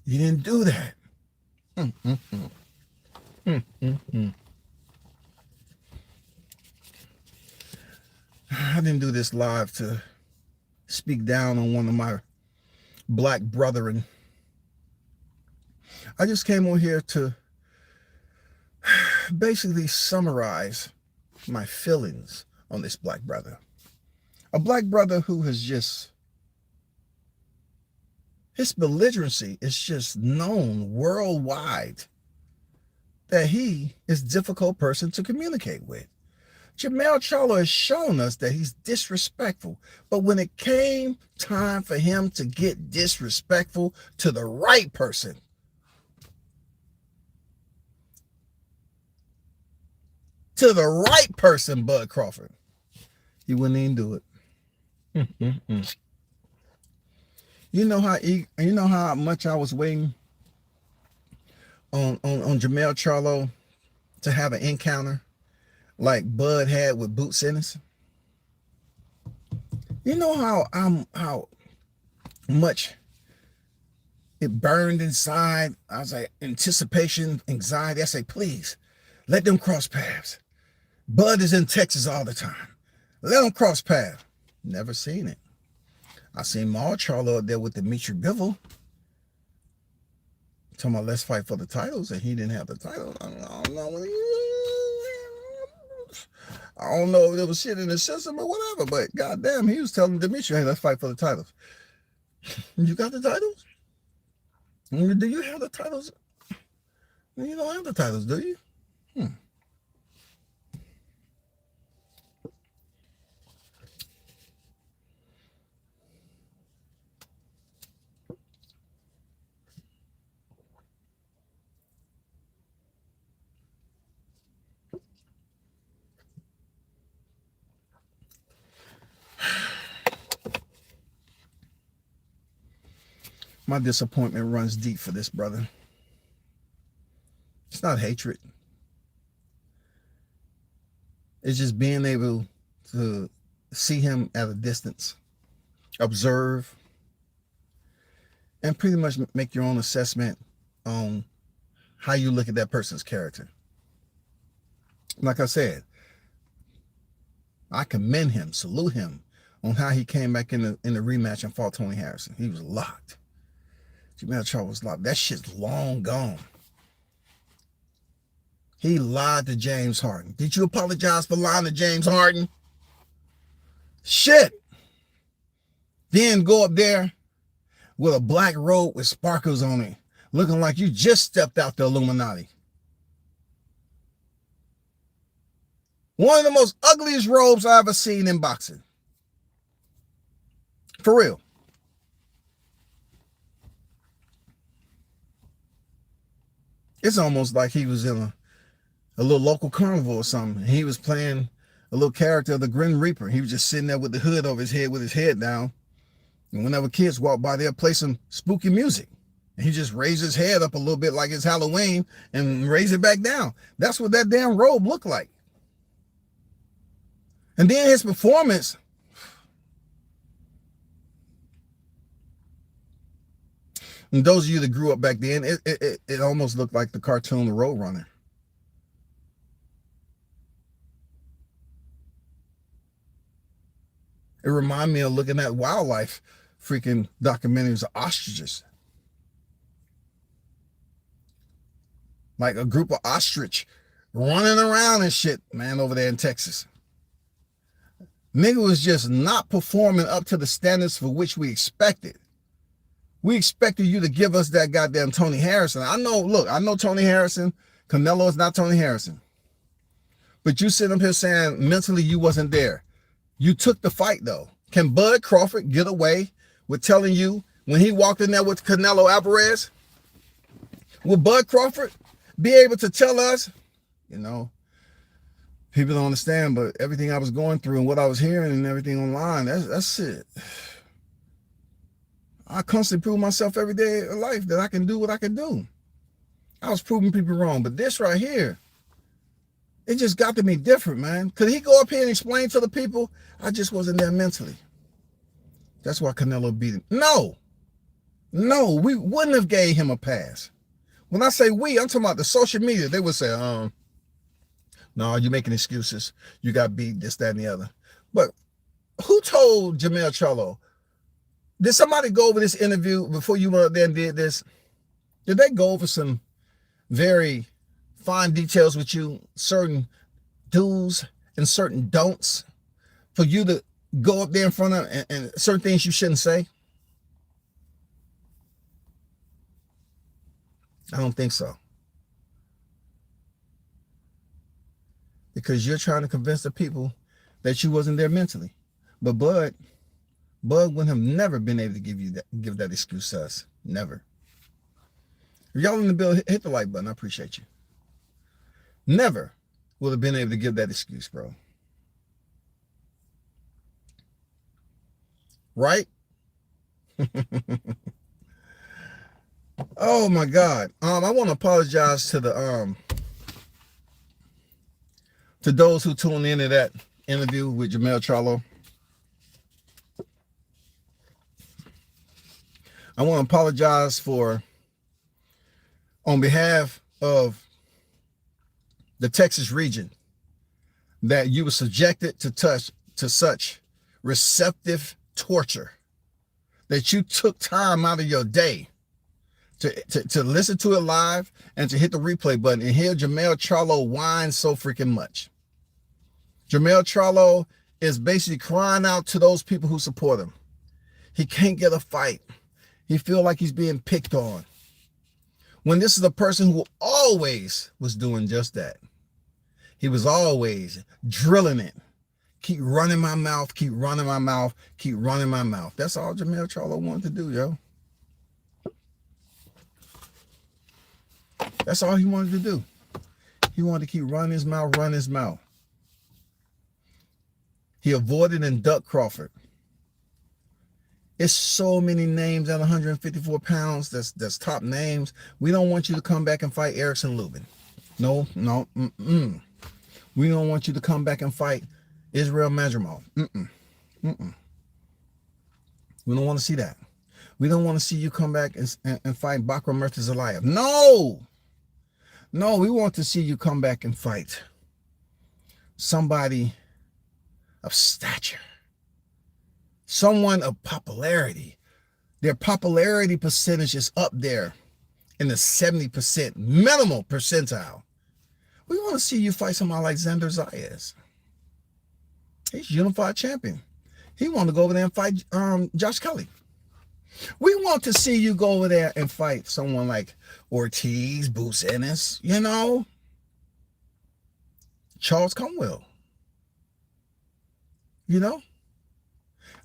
You didn't do that. I didn't do this live to speak down on one of my black brethren. I just came on here to basically summarize my feelings on this black brother. A black brother who has just, his belligerency is just known worldwide that he is a difficult person to communicate with. Mell Charlo has shown us that he's disrespectful. But when it came time for him to get disrespectful to the right person, Bud Crawford, he wouldn't even do it. You know how much I was waiting on Mell Charlo to have an encounter like Bud had with Boots Ennis. You know how much it burned inside. I was like, anticipation, anxiety. I say, please, let them cross paths. Bud is in Texas all the time. Let them cross paths. Never seen it. I seen Mell Charlo up there with Dimitri Bivol. Talking about let's fight for the titles, and he didn't have the title. I don't know. I don't know if there was shit in the system or whatever, but goddamn, he was telling Dimitri, hey, let's fight for the titles. You got the titles? Do you have the titles? You don't have the titles, do you? My disappointment runs deep for this brother. It's not hatred. It's just being able to see him at a distance, observe, and pretty much make your own assessment on how you look at that person's character. Like I said, I commend him, salute him on how he came back in the rematch and fought Tony Harrison. He was locked. Mell Charlo was locked. That shit's long gone. He lied to James Harden. Did you apologize for lying to James Harden? Shit. Then go up there with a black robe with sparkles on it, looking like you just stepped out the Illuminati. One of the most ugliest robes I ever seen in boxing. For real. It's almost like he was in a little local carnival or something. He was playing a little character of the Grim Reaper. He was just sitting there with the hood over his head with his head down. And whenever kids walk by, they'll play some spooky music. And he just raised his head up a little bit like it's Halloween and raise it back down. That's what that damn robe looked like. And then his performance, and those of you that grew up back then, it almost looked like the cartoon The Roadrunner. It reminded me of looking at wildlife freaking documentaries of ostriches. Like a group of ostrich running around and shit, man, over there in Texas. Nigga was just not performing up to the standards for which we expected. We expected you to give us that goddamn Tony Harrison. I know Tony Harrison. Canelo is not Tony Harrison. But you sitting up here saying mentally you wasn't there. You took the fight, though. Can Bud Crawford get away with telling you when he walked in there with Canelo Alvarez? Will Bud Crawford be able to tell us, people don't understand, but everything I was going through and what I was hearing and everything online, that's it. I constantly prove myself every day of life that I can do what I can do. I was proving people wrong, but this right here, it just got to be different, man. Could he go up here and explain to the people, I just wasn't there mentally? That's why Canelo beat him. No, we wouldn't have gave him a pass. When I say we, I'm talking about the social media. They would say, no, you're making excuses. You got beat, this, that, and the other. But who told Mell Charlo? Did somebody go over this interview before you went up there and did this? Did they go over some very fine details with you, certain do's and certain don'ts for you to go up there in front of and certain things you shouldn't say? I don't think so. Because you're trying to convince the people that you wasn't there mentally. But Bud wouldn't have never been able to give that excuse to us. Never. If y'all in the bill, hit the like button. I appreciate you. Never would have been able to give that excuse, bro. Right? Oh my God. I want to apologize to to those who tuned into that interview with Mell Charlo. I want to apologize on behalf of the Texas region, that you were subjected to such receptive torture, that you took time out of your day to listen to it live and to hit the replay button and hear Mell Charlo whine so freaking much. Mell Charlo is basically crying out to those people who support him. He can't get a fight. He feel like he's being picked on. When this is a person who always was doing just that. He was always drilling it. Keep running my mouth, keep running my mouth, keep running my mouth. That's all Mell Charlo wanted to do, yo. That's all he wanted to do. He wanted to keep running his mouth, run his mouth. He avoided and ducked Crawford. It's so many names at 154 pounds. That's top names. We don't want you to come back and fight Erickson Lubin. No. We don't want you to come back and fight Israel Madrimov. We don't want to see that. We don't want to see you come back and fight Bakram Murtazalayev. No, we want to see you come back and fight somebody of stature, someone of popularity. Their popularity percentage is up there in the 70% minimal percentile. We want to see you fight somebody like Xander Zayas. He's unified champion. He wanted to go over there and fight Josh Kelly. We want to see you go over there and fight someone like Ortiz, Boots Ennis, Charles Conwell.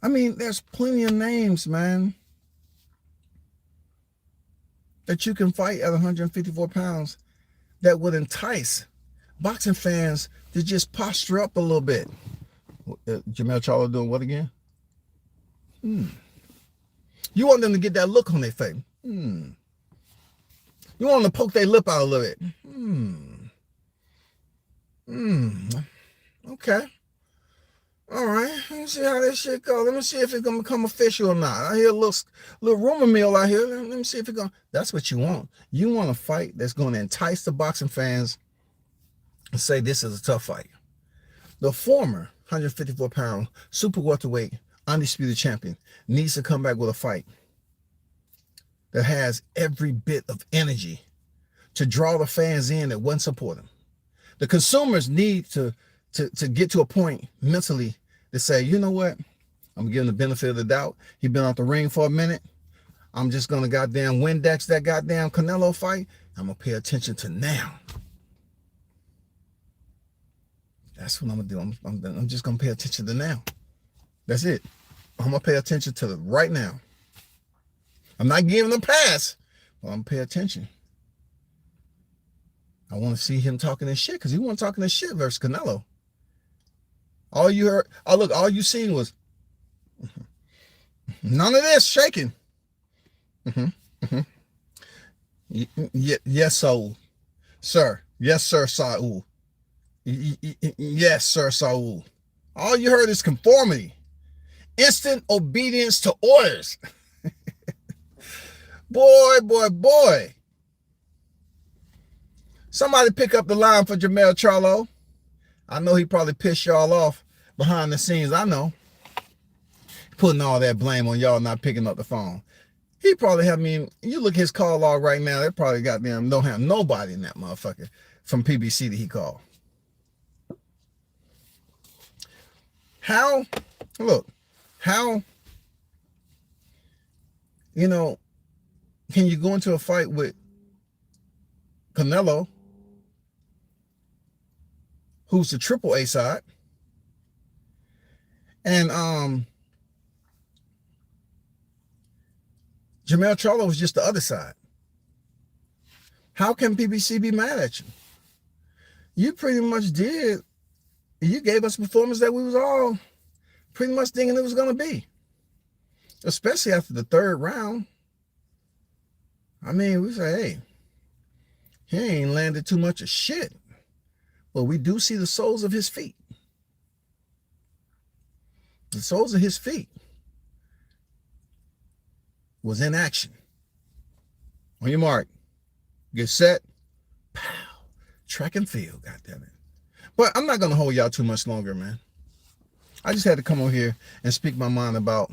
I mean, there's plenty of names, man, that you can fight at 154 pounds that would entice boxing fans to just posture up a little bit. Jamel Charlo doing what again? You want them to get that look on their face. You want them to poke their lip out a little bit. Okay. All right. Let me see how this shit goes. Let me see if it's going to become official or not. I hear a little rumor mill out here. Let me see if it's going to. That's what you want. You want a fight that's going to entice the boxing fans and say this is a tough fight. The former 154-pound super welterweight undisputed champion needs to come back with a fight that has every bit of energy to draw the fans in that wouldn't support him. The consumers need to get to a point mentally to say, you know what? I'm giving the benefit of the doubt. He's been out the ring for a minute. I'm just going to goddamn Windex that goddamn Canelo fight. I'm going to pay attention to now. That's what I'm going to do. I'm just going to pay attention to now. That's it. I'm going to pay attention to the right now. I'm not giving him a pass, but I'm going to pay attention. I want to see him talking his shit because he wasn't talking his shit versus Canelo. All you heard, all you seen was none of this shaking. Yes, Saul. Sir. Yes, sir, Saul. Yes, sir, Saul. All you heard is conformity. Instant obedience to orders. Boy. Somebody pick up the line for Jamel Charlo. I know he probably pissed y'all off behind the scenes. I know. Putting all that blame on y'all not picking up the phone. He probably you look at his call log right now, they probably don't have nobody in that motherfucker from PBC that he called. How can you go into a fight with Canelo, who's the triple A side, and Jamel Charlo was just the other side? How can PBC be mad at you? You pretty much did. You gave us a performance that we was all pretty much thinking it was going to be. Especially after the third round. We say, hey, he ain't landed too much of shit. But we do see the soles of his feet. The soles of his feet was in action. On your mark. Get set. Pow. Track and field, goddammit. But I'm not going to hold y'all too much longer, man. I just had to come over here and speak my mind about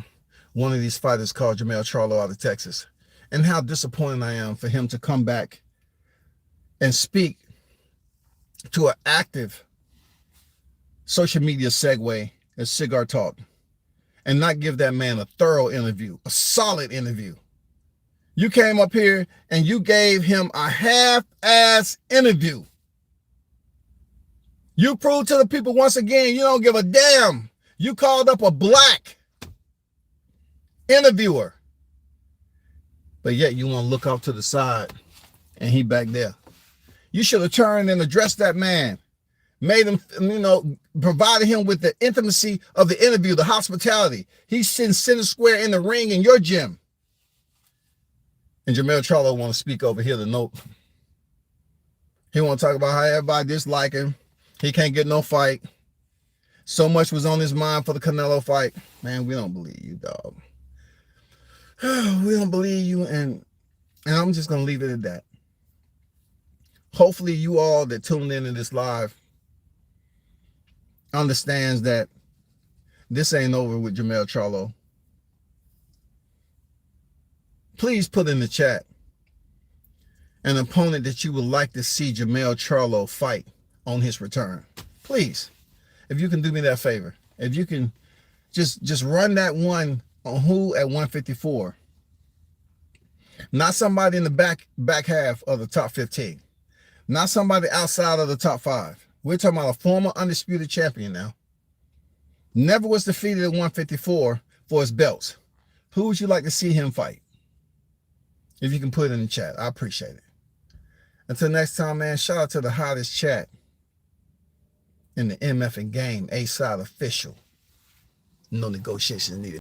one of these fighters called Jamel Charlo out of Texas, and how disappointed I am for him to come back and speak to an active social media segue as Cigar Talk and not give that man a thorough interview, a solid interview. You came up here and you gave him a half-ass interview. You proved to the people once again you don't give a damn. You called up a black interviewer. But yet you want to look off to the side and he back there. You should have turned and addressed that man. Made him, provided him with the intimacy of the interview, the hospitality. He's sitting center square in the ring in your gym. And Charlo want to speak over here to note. He want to talk about how everybody dislike him. He can't get no fight. So much was on his mind for the Canelo fight. Man, we don't believe you, dog. We don't believe you, and I'm just going to leave it at that. Hopefully you all that tuned into this live understands that this ain't over with Charlo. Please put in the chat an opponent that you would like to see Charlo fight on his return. Please, if you can do me that favor. If you can just run that one on who at 154. Not somebody in the back half of the top 15. Not somebody outside of the top 5. We're talking about a former undisputed champion now. Never was defeated at 154 for his belts. Who would you like to see him fight? If you can put it in the chat, I appreciate it. Until next time, man, shout out to the hottest chat in the MF and game, A-Side official. No negotiations needed.